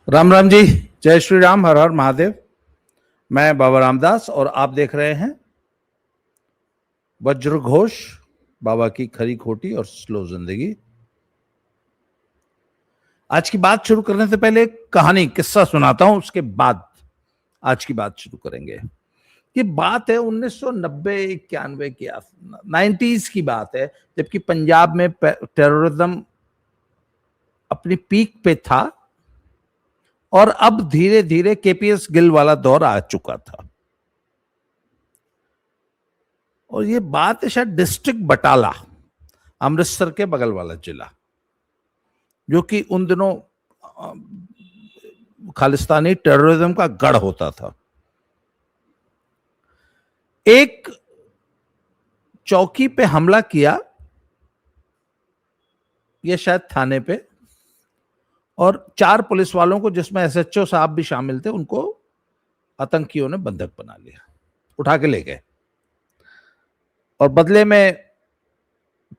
राम राम जी। जय श्री राम। हर हर महादेव। मैं बाबा रामदास और आप देख रहे हैं वज्र घोष, बाबा की खरी खोटी और स्लो जिंदगी। आज की बात शुरू करने से पहले एक कहानी किस्सा सुनाता हूं, उसके बाद आज की बात शुरू करेंगे। ये बात है 1990-91 की, 90s की बात है, जबकि पंजाब में टेररिज्म अपनी पीक पे था और अब धीरे धीरे केपीएस गिल वाला दौर आ चुका था। और ये बात है शायद डिस्ट्रिक्ट बटाला, अमृतसर के बगल वाला जिला, जो कि उन दिनों खालिस्तानी टेररिज्म का गढ़ होता था। एक चौकी पे हमला किया, ये शायद थाने पे, और 4 पुलिस वालों को, जिसमें एसएचओ साहब भी शामिल थे, उनको आतंकियों ने बंधक बना लिया, उठा के ले गए और बदले में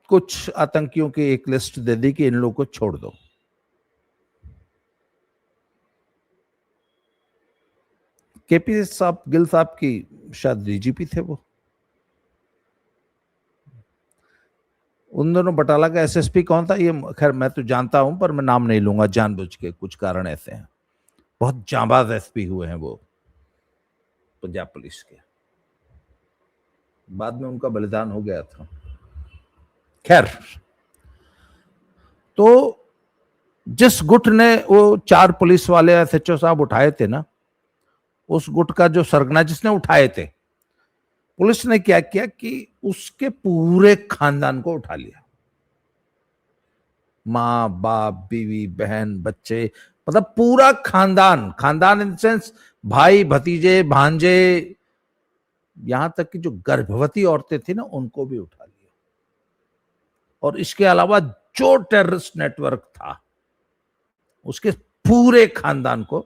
कुछ आतंकियों की एक लिस्ट दे दी कि इन लोगों को छोड़ दो। केपी साहब, गिल साहब की शायद डीजीपी थे वो। उन दोनों बटाला का एसएसपी कौन था, ये खैर मैं तो जानता हूं, पर मैं नाम नहीं लूंगा जानबूझ के, कुछ कारण ऐसे हैं। बहुत जांबाज एसपी हुए हैं वो पंजाब पुलिस के। बाद में उनका बलिदान हो गया था। खैर, तो जिस गुट ने वो 4 पुलिस वाले एसएचओ साहब उठाए थे ना, उस गुट का जो सरगना जिसने उठाए थे, पुलिस ने क्या किया कि उसके पूरे खानदान को उठा लिया। माँ बाप, बीवी, बहन, बच्चे, मतलब पूरा खानदान। खानदान इन द सेंस भाई, भतीजे, भांजे, यहां तक कि जो गर्भवती औरतें थी ना, उनको भी उठा लिया। और इसके अलावा जो टेररिस्ट नेटवर्क था, उसके पूरे खानदान को,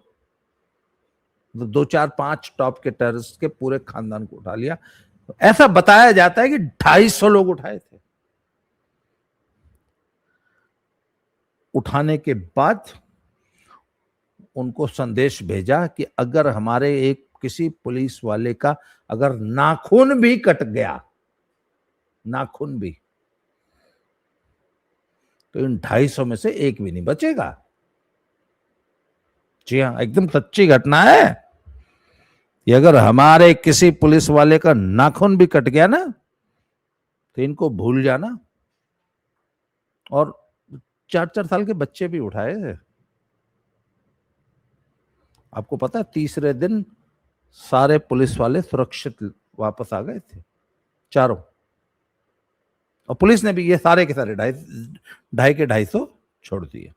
2, 4, 5 टॉप के टेररिस्ट के पूरे खानदान को उठा लिया। ऐसा बताया जाता है कि 250 लोग उठाए थे। उठाने के बाद उनको संदेश भेजा कि अगर हमारे एक किसी पुलिस वाले का अगर नाखून भी कट गया, नाखून भी, तो इन 250 में से एक भी नहीं बचेगा। जी हाँ, एकदम सच्ची घटना है। कि अगर हमारे किसी पुलिस वाले का नाखून भी कट गया ना, तो इनको भूल जाना। और 4-4 साल के बच्चे भी उठाए थे। आपको पता है, तीसरे दिन सारे पुलिस वाले सुरक्षित वापस आ गए थे, चारों। और पुलिस ने भी ये सारे के सारे 250 छोड़ दिए।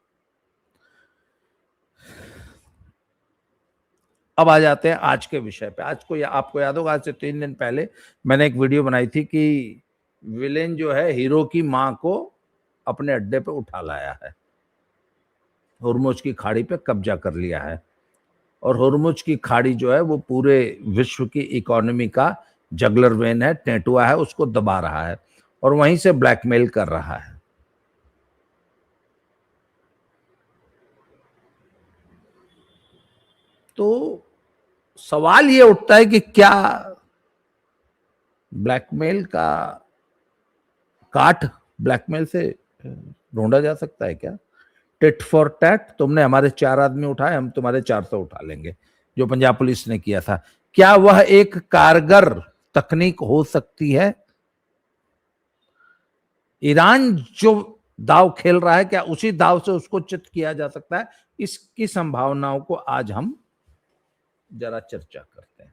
अब आ जाते हैं आज के विषय पे। आज को आपको याद होगा, आज से 3 दिन पहले मैंने एक वीडियो बनाई थी कि विलेन जो है हीरो की मां को अपने अड्डे पे उठा लाया है, हुरमुज की खाड़ी पे कब्जा कर लिया है। और हुरमुज की खाड़ी जो है वो पूरे विश्व की इकोनॉमी का जगलर वेन है, टेंटुआ है, उसको दबा रहा है और वहीं से ब्लैकमेल कर रहा है। तो सवाल ये उठता है कि क्या ब्लैकमेल का काट ब्लैकमेल से ढूंढा जा सकता है क्या? टिट फॉर टैट, तुमने हमारे 4 आदमी उठाए, हम तुम्हारे 400 उठा लेंगे, जो पंजाब पुलिस ने किया था। क्या वह एक कारगर तकनीक हो सकती है? ईरान जो दाव खेल रहा है, क्या उसी दाव से उसको चित किया जा सकता है? इसकी संभावनाओं को आज हम जरा चर्चा करते हैं।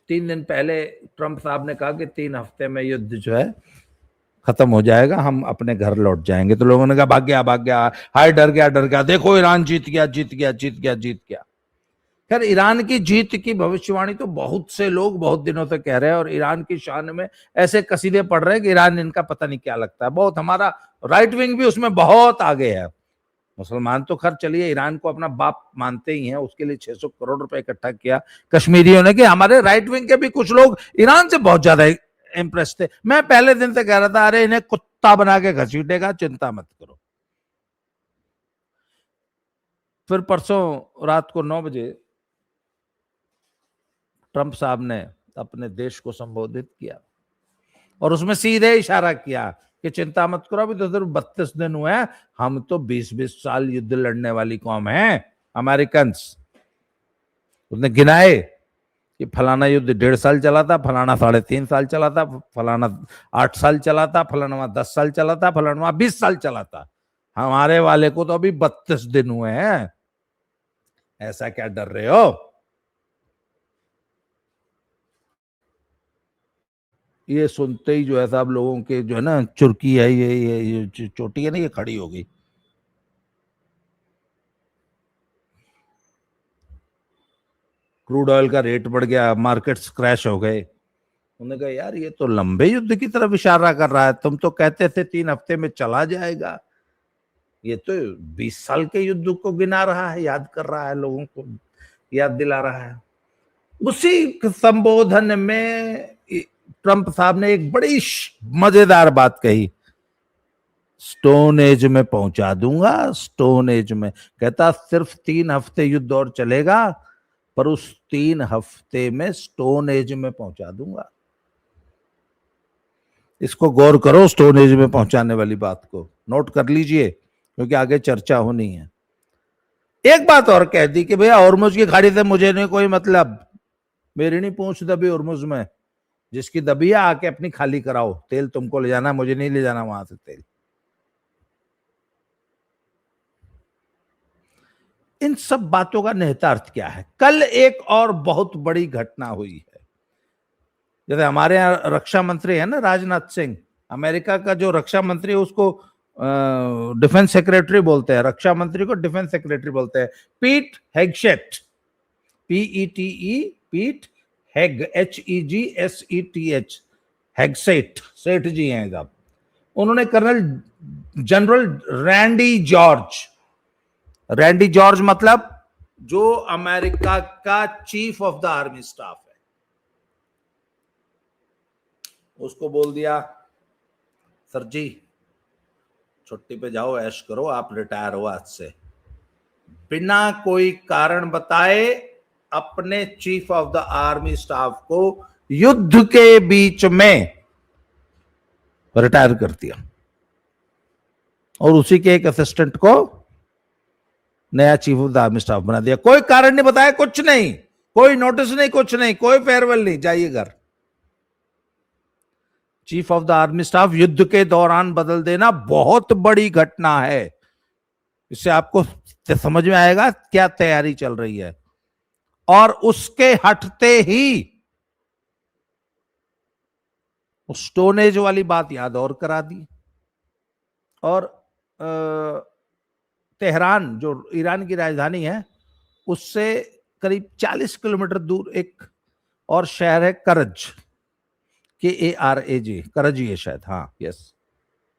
तीन दिन पहले ट्रंप साहब ने कहा कि 3 हफ्ते में युद्ध जो है खत्म हो जाएगा, हम अपने घर लौट जाएंगे। तो लोगों ने कहा भाग गया, हाय डर गया, देखो ईरान जीत गया। खैर, ईरान की जीत की भविष्यवाणी तो बहुत से लोग बहुत दिनों से कह रहे हैं और ईरान की शान में ऐसे कसीदे पढ़ रहे हैं कि ईरान इनका पता नहीं क्या लगता है। बहुत, हमारा राइट विंग भी उसमें बहुत आगे है। मुसलमान तो खैर चलिए ईरान को अपना बाप मानते ही हैं, उसके लिए 600 करोड़ रुपए इकट्ठा किया कश्मीरियों ने। कि हमारे राइट विंग के भी कुछ लोग ईरान से बहुत ज्यादा इंप्रेस थे। मैं पहले दिन से कह रहा था, अरे इन्हें कुत्ता बना के घसीटेगा, चिंता मत करो। फिर परसों रात को 9 बजे ट्रंप साहब ने अपने देश को संबोधित किया और उसमें सीधे इशारा किया कि चिंता मत करो, अभी तो सिर्फ 32 दिन हुए हैं, हम तो 20-20 साल युद्ध लड़ने वाली कौम है, अमेरिकन। उसने गिनाए कि फलाना युद्ध 1.5 साल चला था, फलाना 3.5 साल चला था, फलाना 8 साल चला था, फलाना 10 साल चला था, फलाना 20 साल चला था, हमारे वाले को तो अभी 32 दिन हुए हैं, ऐसा क्या डर रहे हो? ये सुनते ही जो है साहब लोगों के जो है ना चुरकी है, ये चोटी है ना, ये खड़ी हो गई। क्रूड ऑयल का रेट बढ़ गया, मार्केट्स क्रैश हो गए। उन्होंने कहा यार ये तो लंबे युद्ध की तरफ इशारा कर रहा है, तुम तो कहते थे 3 हफ्ते में चला जाएगा, ये तो 20 साल के युद्ध को गिना रहा है, याद कर रहा है, लोगों को याद दिला रहा है। उसी संबोधन में ट्रंप साहब ने एक बड़ी मजेदार बात कही, स्टोन एज में पहुंचा दूंगा, स्टोन एज में। कहता सिर्फ 3 हफ्ते युद्ध और चलेगा, पर उस 3 हफ्ते में स्टोन एज में पहुंचा दूंगा। इसको गौर करो, स्टोन एज में पहुंचाने वाली बात को नोट कर लीजिए, क्योंकि आगे चर्चा होनी है। एक बात और कह दी कि भैया होर्मुज की खाड़ी से मुझे नहीं कोई मतलब, मेरी नहीं पूंछ दबी होर्मुज में, जिसकी दबी है आके अपनी खाली कराओ, तेल तुमको ले जाना, मुझे नहीं ले जाना वहां से तेल। इन सब बातों का निहितार्थ क्या है? कल एक और बहुत बड़ी घटना हुई है। जैसे हमारे यहाँ रक्षा मंत्री है ना राजनाथ सिंह, अमेरिका का जो रक्षा मंत्री है उसको डिफेंस सेक्रेटरी बोलते हैं, रक्षा मंत्री को डिफेंस सेक्रेटरी बोलते हैं, पीट हेगसेट, PETE, पीट हेग, HEGSETH, हेगसेट, सेठ जी हैं साहब। उन्होंने कर्नल जनरल रैंडी जॉर्ज मतलब जो अमेरिका का chief of the army staff है, उसको बोल दिया सर जी छुट्टी पे जाओ, ऐश करो, आप रिटायर हो आज से। बिना कोई कारण बताए अपने chief of the army staff को युद्ध के बीच में रिटायर कर दिया और उसी के एक असिस्टेंट को नया chief of the army staff बना दिया। कोई कारण नहीं बताया, कुछ नहीं, कोई नोटिस नहीं, कुछ नहीं, कोई फेयरवेल नहीं, जाइए घर। Chief of the army staff युद्ध के दौरान बदल देना बहुत बड़ी घटना है। इससे आपको समझ में आएगा क्या तैयारी चल रही है। और उसके हटते ही स्टोनेज वाली बात याद और करा दी। और तेहरान जो ईरान की राजधानी है उससे करीब 40 किलोमीटर दूर एक और शहर है करज, KARAJ, करज ही है शायद, हाँ यस।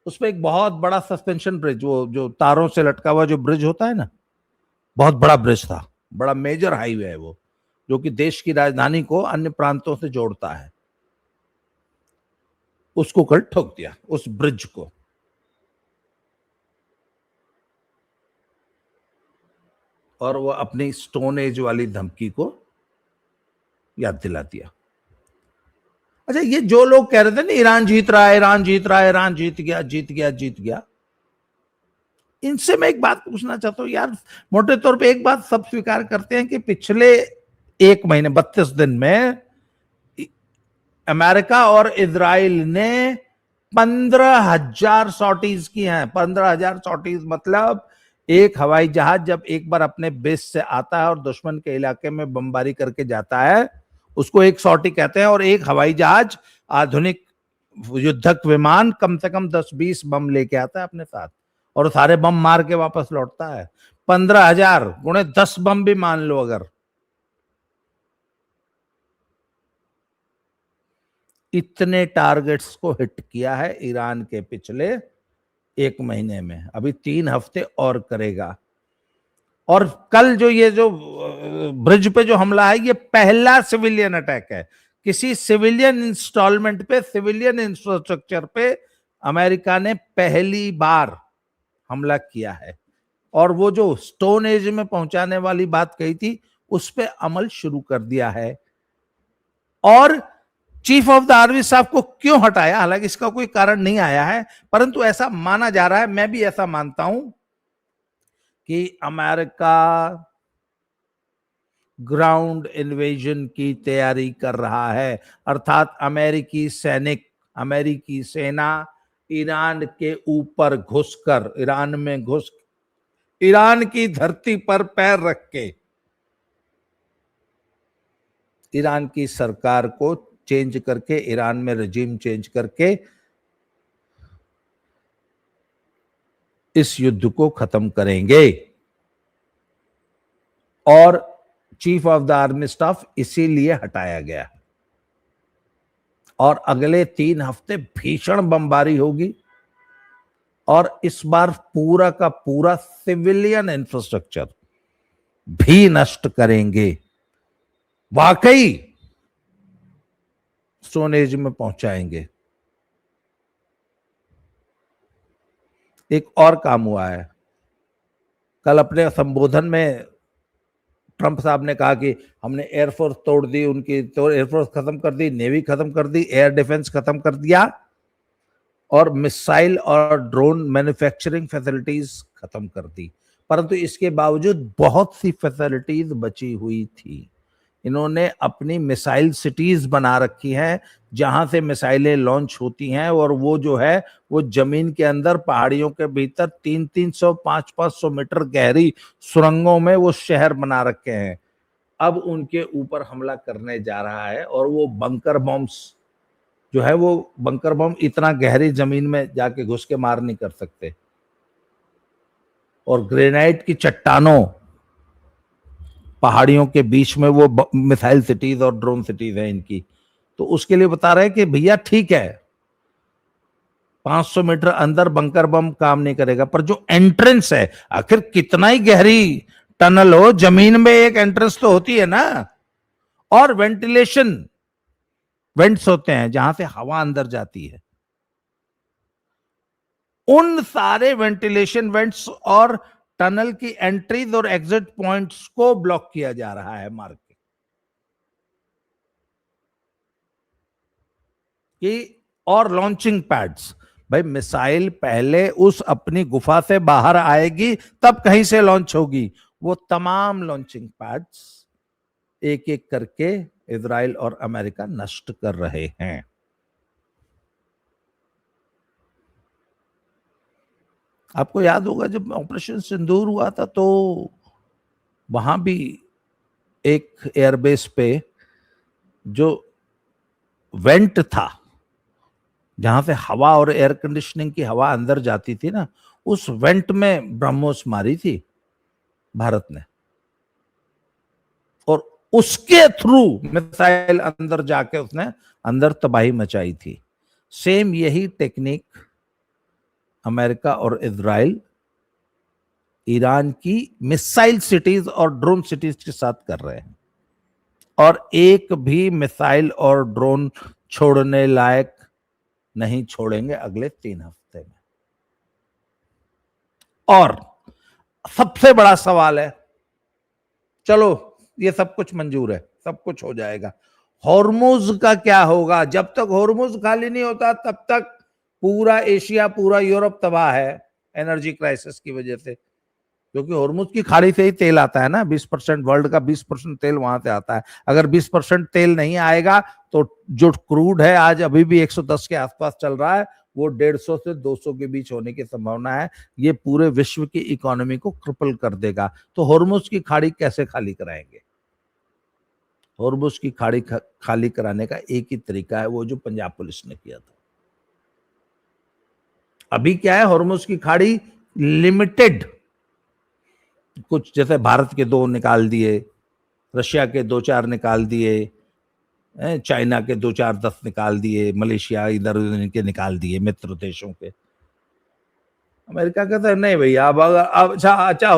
उस पर एक बहुत बड़ा सस्पेंशन ब्रिज, वो जो तारों से लटका हुआ जो ब्रिज होता है ना, बहुत बड़ा ब्रिज था, बड़ा मेजर हाईवे है वो, जो कि देश की राजधानी को अन्य प्रांतों से जोड़ता है। उसको कल ठोक दिया, उस ब्रिज को। और वो अपनी स्टोन एज वाली धमकी को याद दिला दिया। अच्छा, ये जो लोग कह रहे थे ना ईरान जीत रहा है, ईरान जीत रहा है, ईरान जीत गया, जीत गया, जीत गया, इनसे मैं एक बात पूछना चाहता हूं यार। मोटे तौर पे एक बात सब स्वीकार करते हैं कि पिछले 1 महीने 32 दिन में अमेरिका और इजराइल ने 15,000 सॉर्टीज की हैं। 15,000 सॉर्टीज मतलब एक हवाई जहाज जब एक बार अपने बेस से आता है और दुश्मन के इलाके में बमबारी करके जाता है, उसको एक सॉर्टी कहते हैं। और एक हवाई जहाज, आधुनिक युद्धक विमान, कम से कम 10-20 बम लेके आता है अपने साथ और सारे बम मार के वापस लौटता है। 15,000 गुणे 10 बम भी मान लो, अगर इतने टारगेट्स को हिट किया है ईरान के पिछले 1 महीने में, अभी 3 हफ्ते और करेगा। और कल जो ये जो ब्रिज पे जो हमला है, ये पहला सिविलियन अटैक है। किसी सिविलियन इंस्टॉलमेंट पे, सिविलियन इंफ्रास्ट्रक्चर पे अमेरिका ने पहली बार हमला किया है, और वो जो स्टोन एज में पहुंचाने वाली बात कही थी उस पे अमल शुरू कर दिया है। और chief of the army staff को क्यों हटाया, हालांकि इसका कोई कारण नहीं आया है, परंतु ऐसा माना जा रहा है, मैं भी ऐसा मानता हूं कि अमेरिका ग्राउंड इन्वेजन की तैयारी कर रहा है, अर्थात अमेरिकी सैनिक, अमेरिकी सेना ईरान के ऊपर घुसकर, ईरान में घुस, ईरान की धरती पर पैर रख के ईरान की सरकार को चेंज करके, ईरान में रजीम चेंज करके इस युद्ध को खत्म करेंगे। और chief of the army staff इसीलिए हटाया गया। और अगले 3 हफ्ते भीषण बमबारी होगी, और इस बार पूरा का पूरा सिविलियन इंफ्रास्ट्रक्चर भी नष्ट करेंगे। वाकई स्टोन एज में पहुंचाएंगे। एक और काम हुआ है, कल अपने संबोधन में ट्रंप साहब ने कहा कि हमने एयरफोर्स तोड़ दी, उनकी तो एयरफोर्स खत्म कर दी, नेवी खत्म कर दी, एयर डिफेंस खत्म कर दिया, और मिसाइल और ड्रोन मैन्युफैक्चरिंग फैसिलिटीज खत्म कर दी। परंतु इसके बावजूद बहुत सी फैसिलिटीज बची हुई थी। इन्होंने अपनी मिसाइल सिटीज बना रखी हैं जहां से मिसाइलें लॉन्च होती हैं, और वो जो है वो जमीन के अंदर पहाड़ियों के भीतर 300-300, 500-500 मीटर गहरी सुरंगों में वो शहर बना रखे हैं। अब उनके ऊपर हमला करने जा रहा है, और वो बंकर बॉम्ब्स जो है, वो बंकर बम इतना गहरी जमीन में जाके घुस के मार नहीं कर सकते, और ग्रेनाइट की चट्टानों पहाड़ियों के बीच में वो मिसाइल सिटीज और ड्रोन सिटीज है इनकी। तो उसके लिए बता रहे हैं कि भैया ठीक है 500 मीटर अंदर बंकर बम काम नहीं करेगा, पर जो एंट्रेंस है, आखिर कितना ही गहरी टनल हो, जमीन में एक एंट्रेंस तो होती है ना, और वेंटिलेशन वेंट्स होते हैं जहां से हवा अंदर जाती है। उन सारे वेंटिलेशन वेंट्स और टनल की एंट्रीज और एग्जिट पॉइंट्स को ब्लॉक किया जा रहा है मार्ग के, कि और लॉन्चिंग पैड्स, भाई मिसाइल पहले उस अपनी गुफा से बाहर आएगी तब कहीं से लॉन्च होगी। वो तमाम लॉन्चिंग पैड्स एक एक करके इजराइल और अमेरिका नष्ट कर रहे हैं। आपको याद होगा जब ऑपरेशन सिंदूर हुआ था तो वहां भी एक एयरबेस पे जो वेंट था जहां से हवा और एयर कंडीशनिंग की हवा अंदर जाती थी ना, उस वेंट में ब्रह्मोस मारी थी भारत ने, और उसके थ्रू मिसाइल अंदर जाके उसने अंदर तबाही मचाई थी। सेम यही टेक्निक अमेरिका और इजराइल ईरान की मिसाइल सिटीज और ड्रोन सिटीज के साथ कर रहे हैं, और एक भी मिसाइल और ड्रोन छोड़ने लायक नहीं छोड़ेंगे अगले 3 हफ्ते में। और सबसे बड़ा सवाल है, चलो ये सब कुछ मंजूर है, सब कुछ हो जाएगा, हॉर्मुज का क्या होगा? जब तक हॉर्मुज खाली नहीं होता तब तक पूरा एशिया, पूरा यूरोप तबाह है एनर्जी क्राइसिस की वजह से, क्योंकि हॉर्मुज की खाड़ी से ही तेल आता है ना, 20% वर्ल्ड का 20% तेल वहां से आता है। अगर 20% तेल नहीं आएगा तो जो क्रूड है आज अभी भी 110 के आसपास चल रहा है, वो 150 से 200 के बीच होने की संभावना है। ये पूरे विश्व की इकोनॉमी को क्रिपल कर देगा। तो हॉर्मुज की खाड़ी कैसे खाली कराएंगे? हॉर्मुज की खाड़ी खाली कराने का एक ही तरीका है, वो जो पंजाब पुलिस ने किया था। अभी क्या है, हॉर्मुज की खाड़ी लिमिटेड, कुछ जैसे भारत के 2 निकाल दिए, रशिया के 2-4 निकाल दिए, चाइना के 2-4-10 निकाल दिए, मलेशिया इधर इनके निकाल दिए, मित्र देशों के। अमेरिका कहता है नहीं भैया, अब अच्छा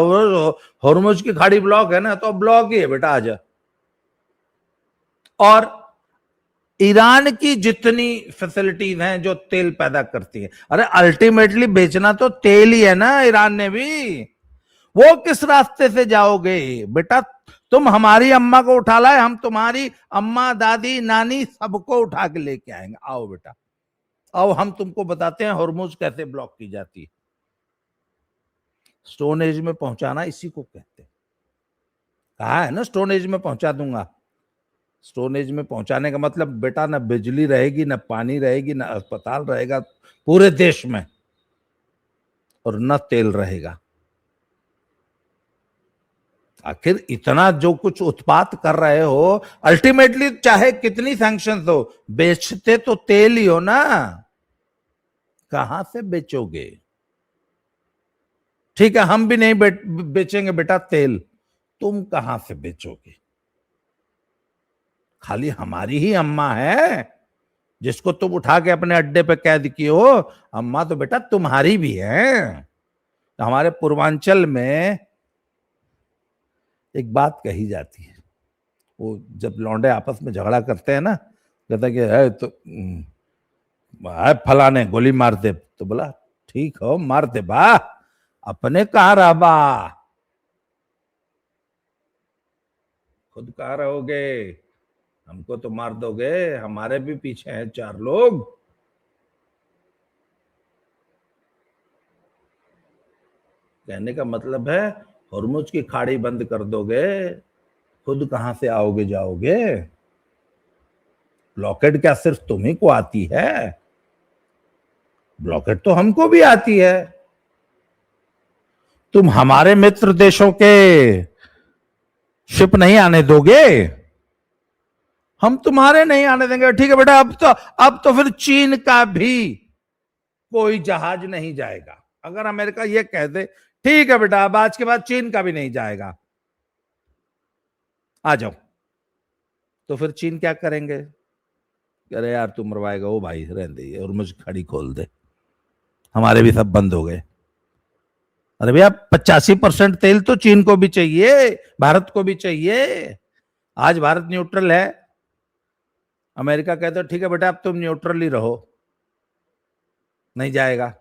हॉर्मुज की खाड़ी ब्लॉक है ना, तो ब्लॉक ही है बेटा, आजा। और ईरान की जितनी फैसिलिटीज हैं जो तेल पैदा करती है, अरे अल्टीमेटली बेचना तो तेल ही है ना ईरान ने भी। वो किस रास्ते से जाओगे बेटा? तुम हमारी अम्मा को उठा लाए, हम तुम्हारी अम्मा दादी नानी सबको उठा के लेके आएंगे। आओ बेटा, आओ, हम तुमको बताते हैं हॉर्मुज कैसे ब्लॉक की जाती है। स्टोन एज में पहुंचाना इसी को कहते हैं। कहा है ना स्टोन एज में पहुंचा दूंगा। स्टोन एज में पहुंचाने का मतलब बेटा, ना बिजली रहेगी, ना पानी रहेगी, ना अस्पताल रहेगा पूरे देश में, और न तेल रहेगा। आखिर इतना जो कुछ उत्पाद कर रहे हो, अल्टीमेटली चाहे कितनी सैंक्शंस हो, बेचते तो तेल ही हो ना। कहां से बेचोगे? ठीक है, हम भी नहीं बेचेंगे बेटा तेल, तुम कहां से बेचोगे? खाली हमारी ही अम्मा है जिसको तुम उठा के अपने अड्डे पे कैद किए हो। अम्मा तो बेटा तुम्हारी भी है। तो हमारे पूर्वांचल में एक बात कही जाती है, वो जब लौंडे आपस में झगड़ा करते हैं ना, कहता कि है तो है फलाने गोली मार दे, तो बोला ठीक हो मार दे बा, अपने कहाँ रह बा, खुद कहाँ रहोगे? हमको तो मार दोगे, हमारे भी पीछे हैं 4 लोग। कहने का मतलब है हॉर्मुज की खाड़ी बंद कर दोगे, खुद कहां से आओगे जाओगे? ब्लॉकेड क्या सिर्फ तुम्ही को आती है? ब्लॉकेड तो हमको भी आती है। तुम हमारे मित्र देशों के शिप नहीं आने दोगे, हम तुम्हारे नहीं आने देंगे। ठीक है बेटा, अब तो फिर चीन का भी कोई जहाज नहीं जाएगा। अगर अमेरिका ये कह दे ठीक है बेटा, अब आज के बाद चीन का भी नहीं जाएगा, आ जाओ, तो फिर चीन क्या करेंगे? अरे यार तू मरवाएगा, ओ भाई रहने दे, और मुझे खड़ी खोल दे, हमारे भी सब बंद हो गए। अरे भैया 85% तेल तो चीन को भी चाहिए, भारत को भी चाहिए। आज भारत न्यूट्रल है, अमेरिका कहता है ठीक है बेटा अब तुम न्यूट्रल ही रहो, नहीं जाएगा।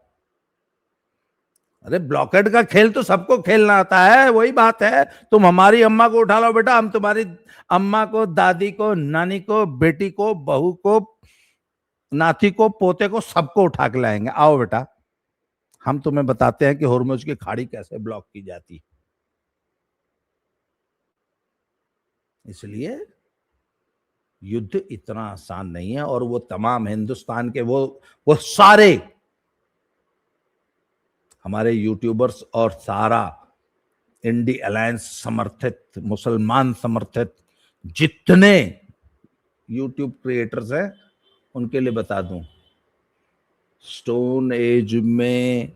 अरे ब्लॉकेड का खेल तो सबको खेलना आता है, वही बात है। तुम हमारी अम्मा को उठा लो बेटा, हम तुम्हारी अम्मा को, दादी को, नानी को, बेटी को, बहू को, नाती को, पोते को, सबको उठा के लाएंगे। आओ बेटा, हम तुम्हें बताते हैं कि हॉर्मुज की खाड़ी कैसे ब्लॉक की जाती। इसलिए युद्ध इतना आसान नहीं है, और वो तमाम हिंदुस्तान के वो सारे हमारे यूट्यूबर्स और सारा इंडी अलायंस समर्थित, मुसलमान समर्थित जितने यूट्यूब क्रिएटर्स हैं, उनके लिए बता दूं, स्टोन एज में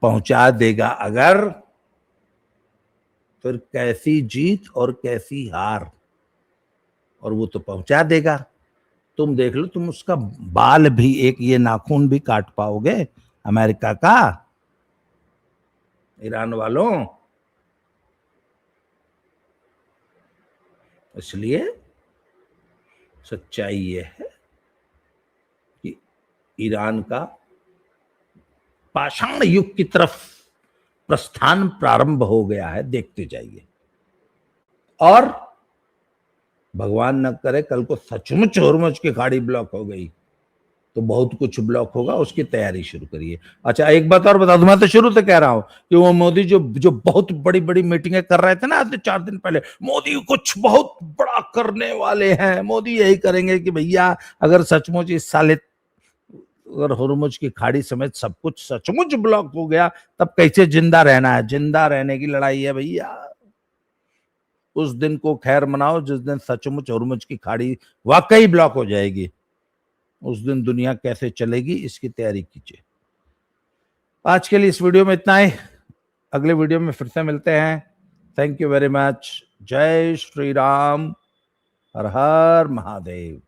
पहुंचा देगा अगर, फिर कैसी जीत और कैसी हार, और वो तो पहुंचा देगा। तुम देख लो, तुम उसका बाल भी, एक ये नाखून भी काट पाओगे अमेरिका का, ईरान वालों? इसलिए सच्चाई ये है कि ईरान का पाषाण युग की तरफ प्रस्थान प्रारंभ हो गया है, देखते जाइए। और भगवान न करे कल को सचमुच हॉर्मुज की खाड़ी ब्लॉक हो गई तो बहुत कुछ ब्लॉक होगा, उसकी तैयारी शुरू करिए। अच्छा एक बात और बता दूं, मैं तो शुरू से कह रहा हूं कि वो मोदी जो जो बहुत बड़ी बड़ी मीटिंगें कर रहे थे ना आज से 4 दिन पहले, मोदी कुछ बहुत बड़ा करने वाले हैं, मोदी यही करेंगे कि भैया अगर सचमुच इस साल अगर हॉर्मुज की खाड़ी समेत सब कुछ सचमुच ब्लॉक हो गया, तब कैसे जिंदा रहना है? जिंदा रहने की लड़ाई है भैया। उस दिन को खैर मनाओ जिस दिन सचमुच हॉर्मुज की खाड़ी वाकई ब्लॉक हो जाएगी। उस दिन दुनिया कैसे चलेगी इसकी तैयारी कीजिए। आज के लिए इस वीडियो में इतना ही, अगले वीडियो में फिर से मिलते हैं। Thank you very much. जय श्री राम, हर हर महादेव।